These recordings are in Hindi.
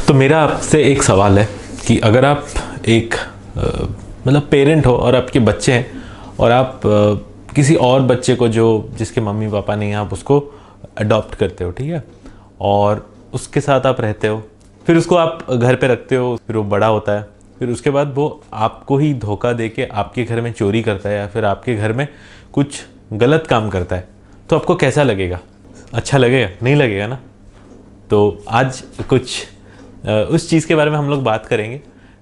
तो मेरा आपसे एक सवाल है कि अगर आप एक मतलब पेरेंट हो और आपके बच्चे हैं और आप किसी और बच्चे को जिसके मम्मी पापा नहीं हैं, आप उसको अडॉप्ट करते हो, ठीक है, और उसके साथ आप रहते हो, फिर उसको आप घर पे रखते हो, फिर वो बड़ा होता है, फिर उसके बाद वो आपको ही धोखा दे के आपके घर में चोरी करता है या फिर आपके घर में कुछ गलत काम करता है, तो आपको कैसा लगेगा? अच्छा लगेगा? नहीं लगेगा ना। तो आज कुछ उस चीज़ के बारे में हम लोग बात करेंगे।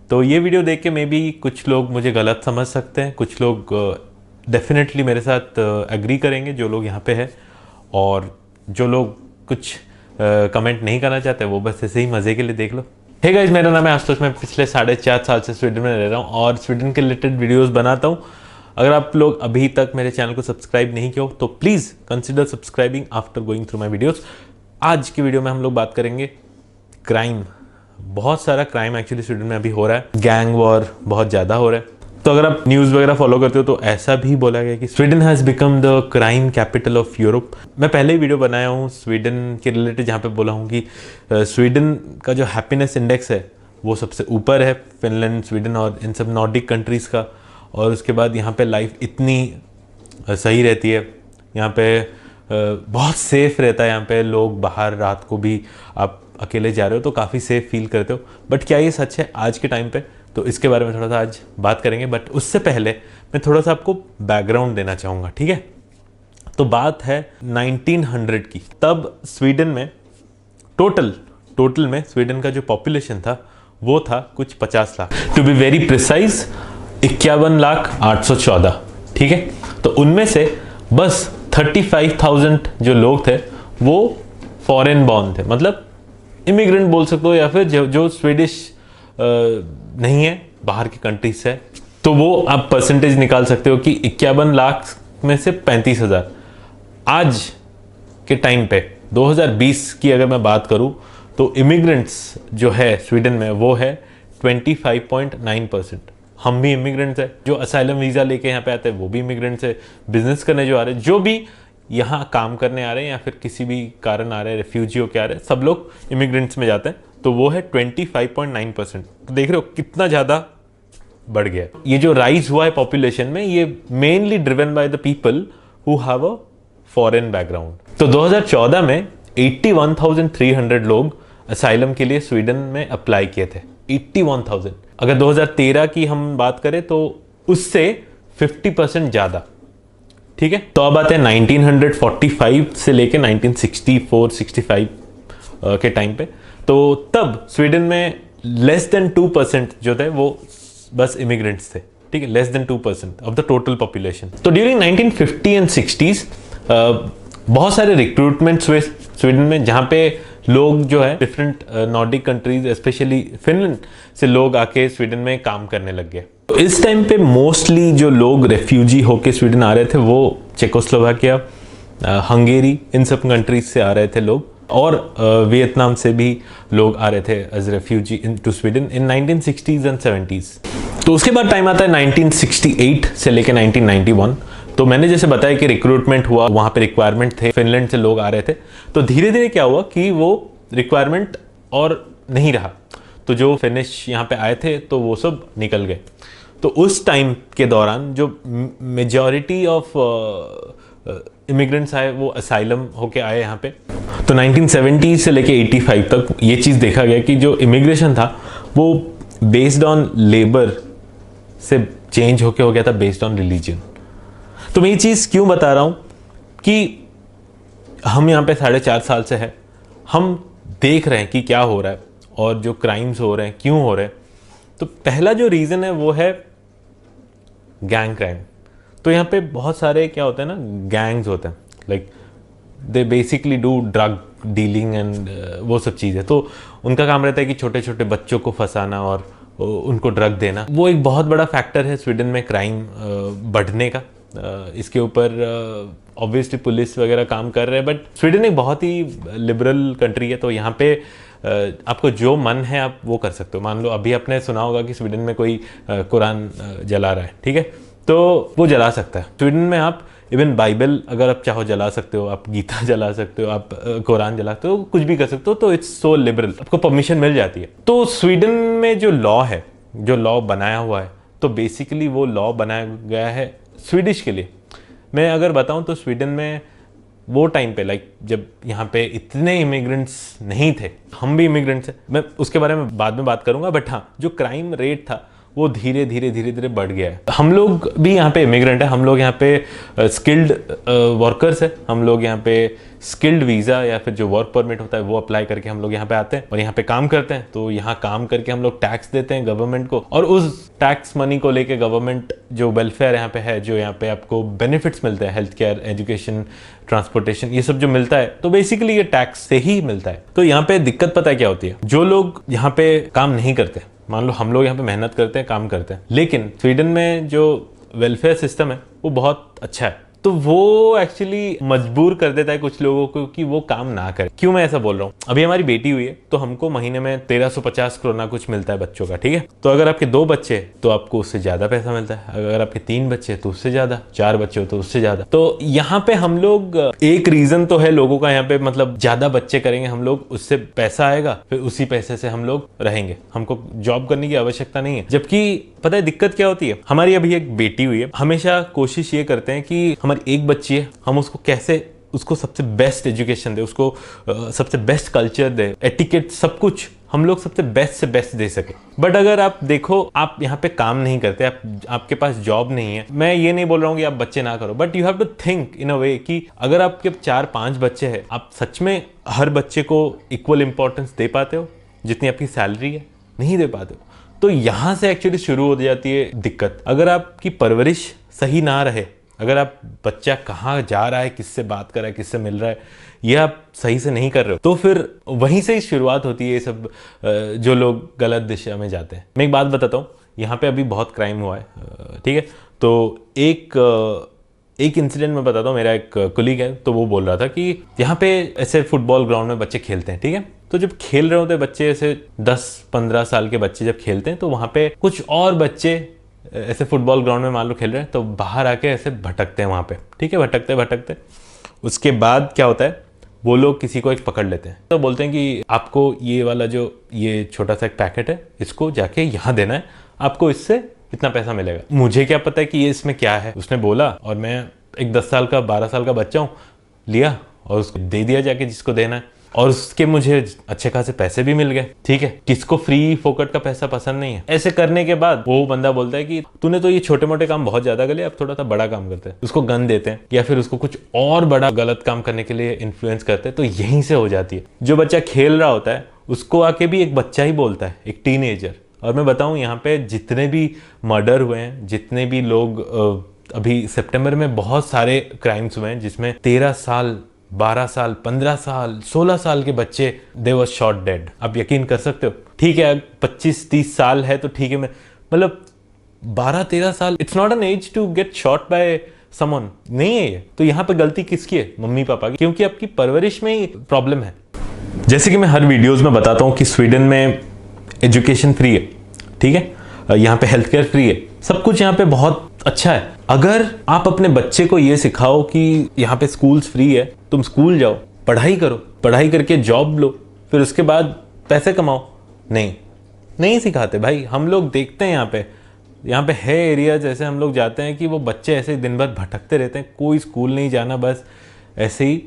तो ये वीडियो देख के मे बी कुछ लोग मुझे गलत समझ सकते हैं, कुछ लोग डेफिनेटली मेरे साथ एग्री करेंगे, जो लोग यहाँ पे हैं, और जो लोग कुछ कमेंट नहीं करना चाहते वो बस ऐसे ही मज़े के लिए देख लो। हे गाइस, मेरा नाम है आशुतोष। मैं पिछले 4.5 साल से स्वीडन में रह रहा हूँ और स्वीडन के रिलेटेड वीडियोस बनाता हूँ। अगर आप लोग अभी तक मेरे चैनल को सब्सक्राइब नहीं किया हो तो please consider subscribing after going through my videos. आज की वीडियो में हम लोग बात करेंगे क्राइम। बहुत सारा क्राइम एक्चुअली स्वीडन में अभी हो रहा है, गैंग वॉर बहुत ज़्यादा हो रहा है। तो अगर आप न्यूज़ वगैरह फॉलो करते हो तो ऐसा भी बोला गया कि Sweden has become the crime capital of Europe. मैं पहले ही वीडियो बनाया हूँ स्वीडन के रिलेटेड, जहाँ पे बोला हूँ कि स्वीडन का जो हैप्पीनेस इंडेक्स है वो सबसे ऊपर है फिनलैंड, स्वीडन और इन सब नॉर्डिक कंट्रीज़ का। और उसके बाद यहाँ पे लाइफ इतनी सही रहती है, यहाँ पे बहुत सेफ़ रहता है। यहाँ पे लोग बाहर रात को भी आप अकेले जा रहे हो तो काफ़ी सेफ फील करते हो। बट क्या ये सच है आज के टाइम पे? तो इसके बारे में थोड़ा सा आज बात करेंगे। बट उससे पहले मैं थोड़ा सा आपको बैकग्राउंड देना चाहूँगा, ठीक है? तो बात है 1900 की। तब स्वीडन में टोटल में स्वीडन का जो पॉपुलेशन था वो था कुछ 50 lakh, to be very precise 51,814, ठीक है? तो उनमें से बस 35,000 जो लोग थे वो फॉरेन बॉर्न थे, मतलब इमिग्रेंट बोल सकते हो, या फिर जो स्वीडिश नहीं है, बाहर की कंट्रीज से। तो वो आप परसेंटेज निकाल सकते हो कि 51 लाख में से 35,000। आज के टाइम पे 2020 की अगर मैं बात करूं तो इमिग्रेंट्स जो है स्वीडन में वो है 25.9%। हम भी इमिग्रेंट्स है, जो असाइलम वीज़ा लेके यहाँ पे आते हैं वो भी इमिग्रेंट्स है, बिजनेस करने जो आ रहे हैं, जो भी यहाँ काम करने आ रहे हैं या फिर किसी भी कारण आ रहे हैं, रेफ्यूजी होके आ रहे हैं, सब लोग इमिग्रेंट्स में जाते हैं। तो वो है 25.9%। तो देख रहे हो कितना ज़्यादा बढ़ गया। ये जो राइज हुआ है पॉपुलेशन में, ये mainly driven by the people who have a foreign background. तो 2014 में 81,300 लोग असाइलम के लिए स्वीडन में अप्लाई किए थे। 81,000। अगर 2013 की हम बात करें तो उससे 50% ज़्यादा, ठीक है? तो अब आते हैं 1945 से लेके 1964-65 के टाइम पे। तो तब स्वीडन में लेस देन 2% जो थे वो बस इमिग्रेंट्स थे, ठीक है? Less than 2% of the total population. तो ड्यूरिंग 1950 एंड 60s बहुत सारे रिक्रूटमेंट्स हुए स्वीडन में, जहाँ पे लोग जो है different Nordic countries, specially Finland से लोग आके स्वीडन में काम करने लग गए। तो इस टाइम पे मोस्टली जो लोग रेफ्यूजी होके स्वीडन आ रहे थे वो चेकोस्लोवाकिया, हंगेरी, इन सब कंट्रीज से आ रहे थे लोग, और वियतनाम से भी लोग आ रहे थे as refugee into Sweden in 1960s and 70s। तो उसके बाद टाइम आता है 1968 से लेके 1991। तो मैंने जैसे बताया कि रिक्रूटमेंट हुआ, वहाँ पे रिक्वायरमेंट थे, फिनलैंड से लोग आ रहे थे। तो धीरे धीरे क्या हुआ कि वो रिक्वायरमेंट और नहीं रहा, तो जो फिनिश यहाँ पे आए थे तो वो सब निकल गए। तो उस टाइम के दौरान जो मेजॉरिटी ऑफ इमिग्रेंट्स आए वो असाइलम होके आए यहाँ पे। तो 1970 से लेके 85 तक ये चीज़ देखा गया कि जो इमिग्रेशन था वो बेस्ड ऑन लेबर से चेंज होके हो गया था बेस्ड ऑन रिलीजन। तो मैं ये चीज़ क्यों बता रहा हूँ कि हम यहाँ पे 4.5 साल से है, हम देख रहे हैं कि क्या हो रहा है और जो क्राइम्स हो रहे हैं क्यों हो रहे हैं। तो पहला जो रीज़न है वो है गैंग क्राइम। तो यहाँ पे बहुत सारे क्या होते हैं ना, गैंग्स होते हैं, like they basically do drug dealing and वो सब चीज़ें। तो उनका काम रहता है कि छोटे छोटे बच्चों को फंसाना और उनको ड्रग देना। वो एक बहुत बड़ा फैक्टर है स्वीडन में क्राइम बढ़ने का। इसके ऊपर ऑब्वियसली पुलिस वगैरह काम कर रहे हैं, बट स्वीडन एक बहुत ही लिबरल कंट्री है। तो यहाँ पे आपको जो मन है आप वो कर सकते हो। मान लो अभी आपने सुना होगा कि स्वीडन में कोई कुरान जला रहा है, ठीक है? तो वो जला सकता है। स्वीडन में आप इवन बाइबल अगर आप चाहो जला सकते हो, आप गीता जला सकते हो, आप कुरान जला सकते हो, कुछ भी कर सकते हो। तो इट्स सो लिबरल, आपको परमिशन मिल जाती है। तो स्वीडन में जो लॉ है, जो लॉ बनाया हुआ है, तो बेसिकली वो लॉ बनाया गया है स्वीडिश के लिए। मैं अगर बताऊं तो स्वीडन में वो टाइम पे जब यहाँ पे इतने इमिग्रेंट्स नहीं थे, हम भी इमिग्रेंट्स हैं, मैं उसके बारे में बाद में बात करूंगा, बट हाँ, जो क्राइम रेट था वो धीरे धीरे बढ़ गया है। हम लोग भी यहाँ पे इमिग्रेंट है, हम लोग यहाँ पे स्किल्ड वर्कर्स है, हम लोग यहाँ पे स्किल्ड वीज़ा या फिर जो वर्क परमिट होता है वो अप्लाई करके हम लोग यहाँ पे आते हैं और यहाँ पे काम करते हैं। तो यहाँ काम करके हम लोग टैक्स देते हैं गवर्नमेंट को, और उस टैक्स मनी को लेके गवर्नमेंट जो वेलफेयर यहाँ पे है, जो यहाँ पे आपको बेनिफिट्स मिलते हैं, हेल्थ केयर, एजुकेशन, ट्रांसपोर्टेशन, ये सब जो मिलता है, तो बेसिकली ये टैक्स से ही मिलता है। तो यहाँ पे दिक्कत पता है क्या होती है, जो लोग यहाँ पे काम नहीं करते, मान लो हम लोग यहाँ पे मेहनत करते हैं, काम करते हैं, लेकिन स्वीडन में जो वेलफेयर सिस्टम है वो बहुत अच्छा है, तो वो एक्चुअली मजबूर कर देता है कुछ लोगों को कि वो काम ना करें। क्यों मैं ऐसा बोल रहा हूँ, अभी हमारी बेटी हुई है तो हमको महीने में 1350 करोना कुछ मिलता है बच्चों का, ठीक है। तो अगर आपके 2 बच्चे तो आपको उससे ज्यादा पैसा मिलता है, अगर आपके 3 बच्चे तो उससे ज्यादा, 4 बच्चे हो तो उससे ज्यादा। तो यहाँ पे हम लोग, एक रीजन तो है लोगों का यहाँ पे, मतलब ज्यादा बच्चे करेंगे हम लोग, उससे पैसा आएगा, फिर उसी पैसे से हम लोग रहेंगे, हमको जॉब करने की आवश्यकता नहीं है। जबकि पता है दिक्कत क्या होती है, हमारी अभी एक बेटी हुई है, हमेशा कोशिश ये करते हैं कि हमारी एक बच्ची है, हम उसको कैसे, उसको सबसे बेस्ट एजुकेशन दे, उसको सबसे बेस्ट कल्चर दे, एटिकेट, सब कुछ हम लोग सबसे बेस्ट से बेस्ट दे सके। बट अगर आप देखो, आप यहाँ पे काम नहीं करते, आपके पास जॉब नहीं है, मैं ये नहीं बोल रहा हूँ कि आप बच्चे ना करो, but you have to think in a way कि अगर आपके 4-5 बच्चे हैं, आप सच में हर बच्चे को इक्वल इंपॉर्टेंस दे पाते हो जितनी आपकी सैलरी है? नहीं दे पाते हो। तो यहाँ से एक्चुअली शुरू हो जाती है दिक्कत। अगर आपकी परवरिश सही ना रहे, अगर आप बच्चा कहाँ जा रहा है, किससे बात कर रहा है, किससे मिल रहा है, ये आप सही से नहीं कर रहे हो, तो फिर वहीं से ही शुरुआत होती है ये सब, जो लोग गलत दिशा में जाते हैं। मैं एक बात बताता हूँ, यहाँ पे अभी बहुत क्राइम हुआ है, ठीक है। तो एक इंसिडेंट मैं बताता हूँ, मेरा एक कुलीग है, तो वो बोल रहा था कि यहाँ पे ऐसे फुटबॉल ग्राउंड में बच्चे खेलते हैं, ठीक है। तो जब खेल रहे होते हैं बच्चे, ऐसे 10-15 साल के बच्चे जब खेलते हैं, तो वहाँ पे कुछ और बच्चे ऐसे फुटबॉल ग्राउंड में मान लो खेल रहे हैं, तो बाहर आके ऐसे भटकते हैं वहाँ पे, ठीक है, भटकते उसके बाद क्या होता है, वो लोग किसी को एक पकड़ लेते हैं, तो बोलते हैं कि आपको ये वाला जो ये छोटा सा एक पैकेट है, इसको जाके यहाँ देना है, आपको इससे इतना पैसा मिलेगा। मुझे क्या पता है कि ये इसमें क्या है, उसने बोला, और मैं एक 10 साल का 12 साल का बच्चा हूँ, लिया और उसको दे दिया जाके जिसको देना है, और उसके मुझे अच्छे खासे पैसे भी मिल गए, ठीक है। किसको फ्री फोकट का पैसा पसंद नहीं है। ऐसे करने के बाद वो बंदा बोलता है कि तूने तो ये छोटे मोटे काम बहुत ज्यादा कर लिया, अब थोड़ा सा बड़ा काम करते हैं, उसको गन देते हैं या फिर उसको कुछ और बड़ा गलत काम करने के लिए इन्फ्लुएंस करते हैं। तो यहीं से हो जाती है। जो बच्चा खेल रहा होता है उसको आके भी एक बच्चा ही बोलता है, एक टीनेजर। और मैं बताऊं, यहाँ पे जितने भी मर्डर हुए हैं, जितने भी लोग, अभी सितंबर में बहुत सारे क्राइम्स हुए हैं जिसमें 13 साल, 12 साल, 15 साल, 16 साल के बच्चे दे वाज शॉट डेड। आप यकीन कर सकते हो, ठीक है, 25-30 साल है तो ठीक है, मैं मतलब 12-13 साल, it's not an age to get shot by someone, नहीं है ये। तो यहाँ पे गलती किसकी है? मम्मी पापा की, क्योंकि आपकी परवरिश में ही प्रॉब्लम है। जैसे कि मैं हर वीडियोस में बताता हूँ कि स्वीडन में एजुकेशन फ्री है, ठीक है, यहाँ पे हेल्थ केयर फ्री है, सब कुछ यहाँ पे बहुत अच्छा है। अगर आप अपने बच्चे को ये सिखाओ कि यहाँ पे स्कूल्स फ्री है, तुम स्कूल जाओ, पढ़ाई करो, पढ़ाई करके जॉब लो, फिर उसके बाद पैसे कमाओ, नहीं सिखाते भाई। हम लोग देखते हैं यहाँ पे है एरिया जैसे हम लोग जाते हैं कि वो बच्चे ऐसे ही दिन भर भटकते रहते हैं, कोई स्कूल नहीं जाना, बस ऐसे ही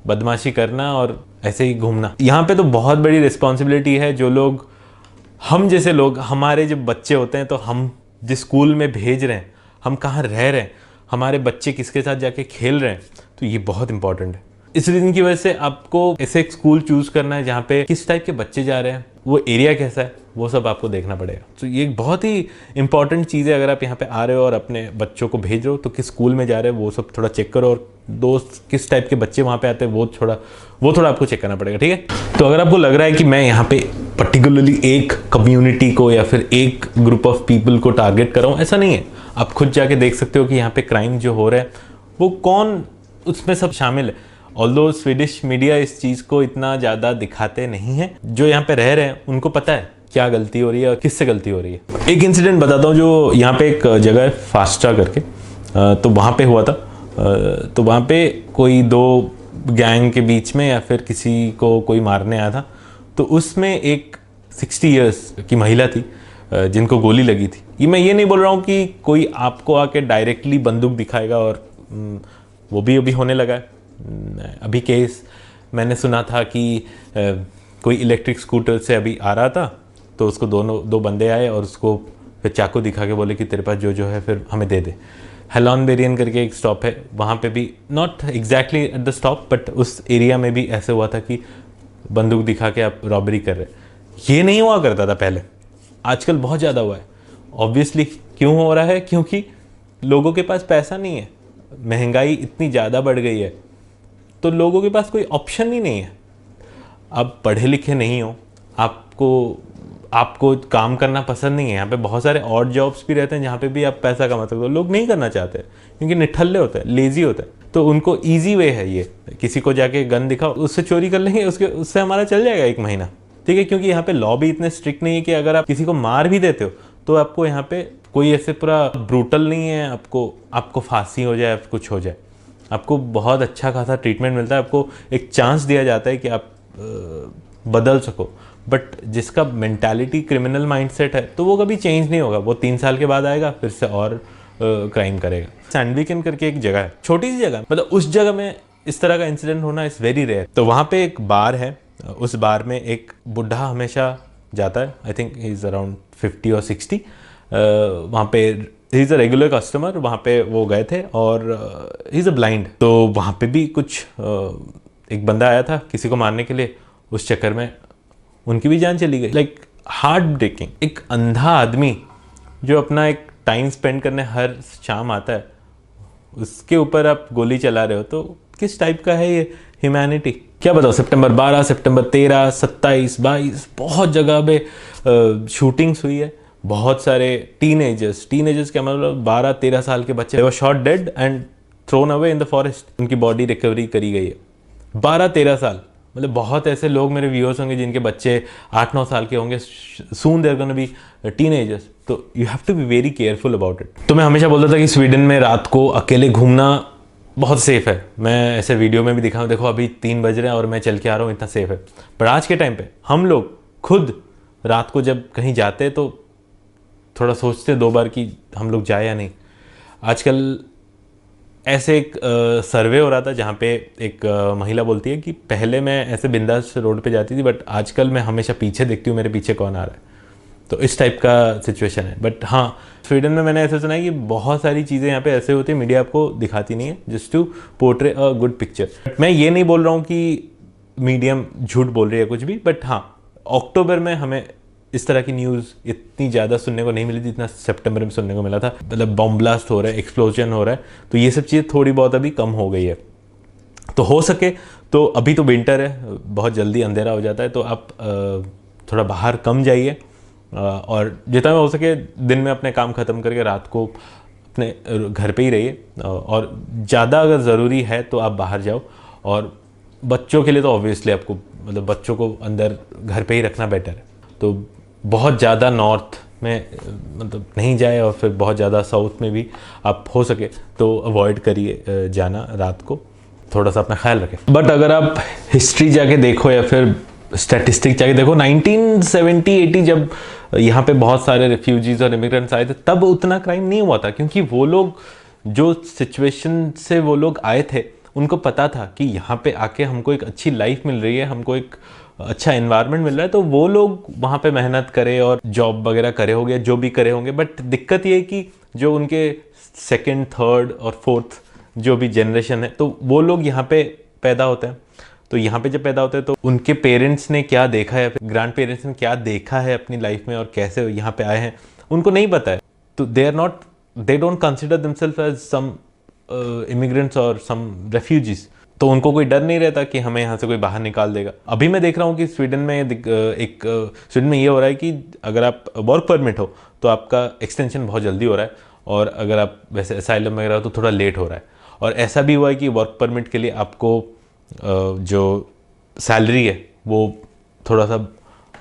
बदमाशी करना और ऐसे ही घूमना। यहाँ पे तो बहुत बड़ी रिस्पॉन्सिबिलिटी है। जो लोग, हम जैसे लोग, हमारे जब बच्चे होते हैं तो हम जिस स्कूल में भेज रहे हैं, हम कहाँ रह रहे हैं, हमारे बच्चे किसके साथ जाके खेल रहे हैं, तो ये बहुत इंपॉर्टेंट है। इस रीजन की वजह से आपको ऐसे एक स्कूल चूज करना है जहाँ पे किस टाइप के बच्चे जा रहे हैं, वो एरिया कैसा है, वो सब आपको देखना पड़ेगा। तो ये एक बहुत ही इंपॉर्टेंट चीज़ है। अगर आप यहाँ पे आ रहे हो और अपने बच्चों को भेज रहे हो तो किस स्कूल में जा रहे हो वो सब थोड़ा चेक करो, और दोस्त किस टाइप के बच्चे वहाँ पे आते हैं वो थोड़ा आपको चेक करना पड़ेगा, ठीक है। तो अगर आपको लग रहा है कि मैं यहाँ पे पर्टिकुलरली एक कम्युनिटी को या फिर एक ग्रुप ऑफ पीपल को टारगेट कर रहा हूँ, ऐसा नहीं है। आप खुद जाके देख सकते हो कि यहाँ पे क्राइम जो हो रहा है वो कौन उसमें सब शामिल है। ऑल्दो स्वीडिश मीडिया इस चीज़ को इतना ज़्यादा दिखाते नहीं है। जो यहाँ पे रह रहे हैं उनको पता है क्या गलती हो रही है और किससे गलती हो रही है। एक इंसिडेंट बताता हूँ। जो यहाँ पे एक जगह है फास्ट्रा करके, तो वहाँ पे हुआ था। तो वहाँ पे कोई दो गैंग के बीच में या फिर किसी को कोई मारने आया था, तो उसमें एक 60 इयर्स की महिला थी जिनको गोली लगी थी। मैं ये नहीं बोल रहा हूँ कि कोई आपको आके डायरेक्टली बंदूक दिखाएगा, और वो भी अभी होने लगा है। अभी केस मैंने सुना था कि कोई इलेक्ट्रिक स्कूटर से अभी आ रहा था, तो उसको दो बंदे आए और उसको फिर चाकू दिखा के बोले कि तेरे पास जो है फिर हमें दे दे। हेलॉन बेरियन करके एक स्टॉप है, वहाँ पे भी not exactly at the stop, but उस एरिया में भी ऐसे हुआ था कि बंदूक दिखा के आप रॉबरी कर रहे। ये नहीं हुआ करता था पहले, आजकल बहुत ज़्यादा हुआ है। ऑब्वियसली क्यों हो रहा है? क्योंकि लोगों के पास पैसा नहीं है, महंगाई इतनी ज़्यादा बढ़ गई है, तो लोगों के पास कोई ऑप्शन ही नहीं है। आप पढ़े लिखे नहीं हो, आपको काम करना पसंद नहीं है। यहाँ पे बहुत सारे और जॉब्स भी रहते हैं जहाँ पे भी आप पैसा कमा सकते हो, लोग नहीं करना चाहते क्योंकि निठल्ले होते हैं, लेजी होते हैं। तो उनको ईजी वे है ये, किसी को जाके गन दिखाओ, उससे चोरी कर लेंगे, उससे हमारा चल जाएगा 1 महीना, ठीक है। क्योंकि यहाँ पे लॉ भी इतने स्ट्रिक्ट नहीं है कि अगर आप किसी को मार भी देते हो तो आपको यहाँ पे कोई ऐसे पूरा ब्रूटल नहीं है, आपको फांसी हो जाए, कुछ हो जाए, आपको बहुत अच्छा खासा ट्रीटमेंट मिलता है, आपको एक चांस दिया जाता है कि आप बदल सको। बट जिसका मेंटालिटी क्रिमिनल माइंडसेट है, तो वो कभी चेंज नहीं होगा। वो 3 साल के बाद आएगा, फिर से और क्राइम करेगा। सैंडविकन करके एक जगह है, छोटी सी जगह, मतलब उस जगह में इस तरह का इंसिडेंट होना इज़ वेरी रेयर। तो वहाँ पे एक बार है, उस बार में एक बुढ़ा हमेशा जाता है, I think he is around 50 और 60। वहाँ पे he is a regular customer, वहाँ पे वो गए थे और ही इज़ अ ब्लाइंड। तो वहाँ पे भी कुछ एक बंदा आया था किसी को मारने के लिए, उस चक्कर में उनकी भी जान चली गई। Like heart breaking. एक अंधा आदमी जो अपना एक टाइम स्पेंड करने हर शाम आता है, उसके ऊपर आप गोली चला रहे हो, तो किस टाइप का है ये ह्यूमैनिटी? क्या बताओ, सितंबर 12, सितंबर 13, 27, 22 बहुत जगह पे शूटिंग्स हुई है। बहुत सारे टीनेजर्स क्या मतलब 12-13 साल के बच्चे, shot dead and thrown away in the forest, उनकी बॉडी रिकवरी करी गई है। 12-13 साल, मतलब बहुत ऐसे लोग मेरे व्यूअर्स होंगे जिनके बच्चे 8-9 साल के होंगे, soon they're gonna be teenagers. तो you have to be very careful about it. तो मैं हमेशा बोलता था कि स्वीडन में रात को अकेले घूमना बहुत सेफ है। मैं ऐसे वीडियो में भी दिखाऊँ, देखो अभी 3 बज रहे हैं और मैं चल के आ रहा हूँ, इतना सेफ है। पर आज के टाइम पे हम लोग खुद रात को जब कहीं जाते हैं तो थोड़ा सोचते 2 बार कि हम लोग जाए या नहीं। आजकल ऐसे एक सर्वे हो रहा था जहाँ पे एक महिला बोलती है कि पहले मैं ऐसे बिंदास रोड पे जाती थी, बट आजकल मैं हमेशा पीछे देखती हूँ मेरे पीछे कौन आ रहा है। तो इस टाइप का सिचुएशन है। बट हाँ, स्वीडन में मैंने ऐसा सुना है कि बहुत सारी चीज़ें यहाँ पे ऐसे होती है, मीडिया आपको दिखाती नहीं है, just to portray a good picture. But मैं ये नहीं बोल रहा हूँ कि मीडियम झूठ बोल रही है कुछ भी, बट हाँ, अक्टूबर में हमें इस तरह की न्यूज़ इतनी ज़्यादा सुनने को नहीं मिली जितना सितंबर में सुनने को मिला था। मतलब बॉम्ब ब्लास्ट हो रहा है, एक्सप्लोजन हो रहा है, तो ये सब चीज़ें थोड़ी बहुत अभी कम हो गई है। तो हो सके तो अभी तो विंटर है, बहुत जल्दी अंधेरा हो जाता है, तो आप थोड़ा बाहर कम जाइए और जितना हो सके दिन में अपने काम ख़त्म करके रात को अपने घर पे ही रहिए। और ज़्यादा अगर ज़रूरी है तो आप बाहर जाओ। और बच्चों के लिए तो ऑब्वियसली आपको, मतलब बच्चों को अंदर घर पे ही रखना बेटर है। तो बहुत ज़्यादा नॉर्थ में मतलब नहीं जाए, और फिर बहुत ज़्यादा साउथ में भी आप हो सके तो अवॉइड करिए जाना रात को, थोड़ा सा अपना ख्याल रखें। बट अगर आप हिस्ट्री जाके देखो या फिर स्टैटिस्टिक जाके देखो, 1970-80 जब यहाँ पे बहुत सारे रेफ्यूजीज और इमिग्रेंट्स आए थे, तब उतना क्राइम नहीं हुआ था, क्योंकि वो लोग जो सिचुएशन से वो लोग आए थे, उनको पता था कि यहाँ पे आके हमको एक अच्छी लाइफ मिल रही है, हमको एक अच्छा एनवायरनमेंट मिल रहा है, तो वो लोग वहाँ पे मेहनत करे और जॉब वगैरह करे होंगे, जो भी करे होंगे। बट दिक्कत ये है कि जो उनके 2nd, 3rd और 4th जो भी जनरेशन है, तो वो लोग यहाँ पे पैदा होते हैं। तो यहाँ पे जब पैदा होते हैं तो उनके पेरेंट्स ने क्या देखा है, ग्रैंड पेरेंट्स ने क्या देखा है अपनी लाइफ में और कैसे यहाँ पे आए हैं, उनको नहीं पता है। तो they don't consider themselves as some immigrants और सम रेफ्यूजीज। तो उनको कोई डर नहीं रहता कि हमें यहाँ से कोई बाहर निकाल देगा। अभी मैं देख रहा हूँ कि स्वीडन में ये हो रहा है कि अगर आप वर्क परमिट हो तो आपका एक्सटेंशन बहुत जल्दी हो रहा है, और अगर आप वैसे असाइलम वगैरह हो तो थोड़ा लेट हो रहा है। और ऐसा भी हुआ है कि वर्क परमिट के लिए आपको जो सैलरी है वो थोड़ा सा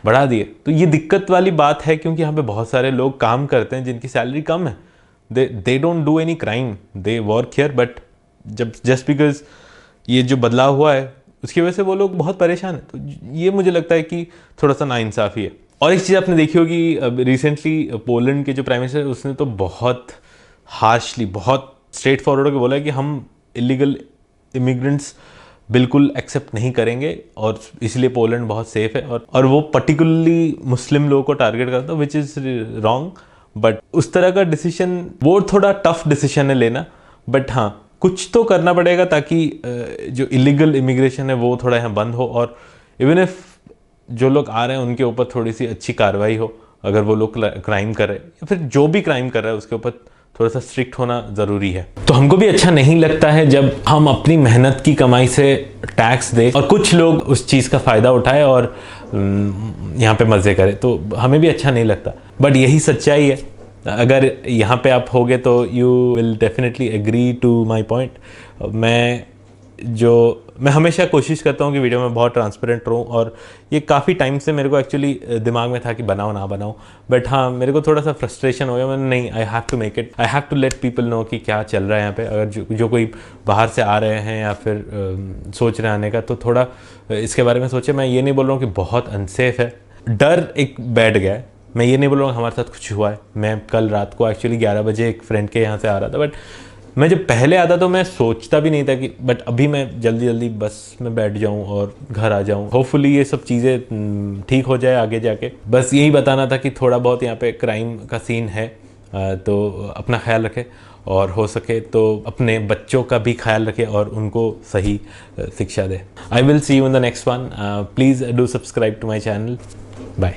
बढ़ा दिए। तो ये दिक्कत वाली बात है, क्योंकि यहाँ पे बहुत सारे लोग काम करते हैं जिनकी सैलरी कम है। They don't do any crime, they work here, but जब जस्ट बिकॉज ये जो बदलाव हुआ है उसकी वजह से वो लोग बहुत परेशान हैं। तो ये मुझे लगता है कि थोड़ा सा नाइंसाफ़ी है। और एक चीज़ आपने देखी होगी, रिसेंटली पोलैंड के जो प्राइम मिनिस्टर उसने तो बहुत हार्शली, बहुत स्ट्रेट फॉरवर्ड होकर बोला है कि हम इलीगल इमिग्रेंट्स बिल्कुल एक्सेप्ट नहीं करेंगे और इसलिए पोलैंड बहुत सेफ है। और वो पर्टिकुलरली मुस्लिम लोगों को टारगेट करता है, विच इज़ रॉन्ग। बट उस तरह का डिसीजन वो थोड़ा टफ डिसीजन है लेना। बट हाँ, कुछ तो करना पड़ेगा ताकि जो इलीगल इमिग्रेशन है वो थोड़ा यहाँ बंद हो, और इवन इफ जो लोग आ रहे हैं उनके ऊपर थोड़ी सी अच्छी कार्रवाई हो। अगर वो लोग क्राइम कर रहे हैं या फिर जो भी क्राइम कर रहा है उसके ऊपर थोड़ा सा स्ट्रिक्ट होना ज़रूरी है। तो हमको भी अच्छा नहीं लगता है जब हम अपनी मेहनत की कमाई से टैक्स दें और कुछ लोग उस चीज़ का फ़ायदा उठाए और यहाँ पे मज़े करें, तो हमें भी अच्छा नहीं लगता। बट यही सच्चाई है। अगर यहाँ पे आप होगे तो you will definitely agree to my point. मैं हमेशा कोशिश करता हूँ कि वीडियो में बहुत ट्रांसपेरेंट रहूँ, और ये काफ़ी टाइम से मेरे को एक्चुअली दिमाग में था कि बनाओ ना बनाओ। बट हाँ, मेरे को थोड़ा सा फ्रस्ट्रेशन हो गया। मैंने नहीं, I have to make it, I have to let people know कि क्या चल रहा है यहाँ पे। अगर जो कोई बाहर से आ रहे हैं या फिर सोच रहे आने का, तो थोड़ा इसके बारे में सोचे। मैं ये नहीं बोल रहा हूँ कि बहुत अनसेफ है, डर एक बैठ गया है। मैं ये नहीं बोल रहा हूँ हमारे साथ कुछ हुआ है। मैं कल रात को एक्चुअली 11 बजे एक फ्रेंड के यहाँ से आ रहा था, बट मैं जब पहले आता तो मैं सोचता भी नहीं था कि, बट अभी मैं जल्दी जल्दी बस में बैठ जाऊं और घर आ जाऊं। होपफुली ये सब चीज़ें ठीक हो जाए आगे जाके। बस यही बताना था कि थोड़ा बहुत यहाँ पे क्राइम का सीन है, तो अपना ख्याल रखें, और हो सके तो अपने बच्चों का भी ख्याल रखें और उनको सही शिक्षा दें। I will see you in the next one. Please do subscribe to my channel. Bye.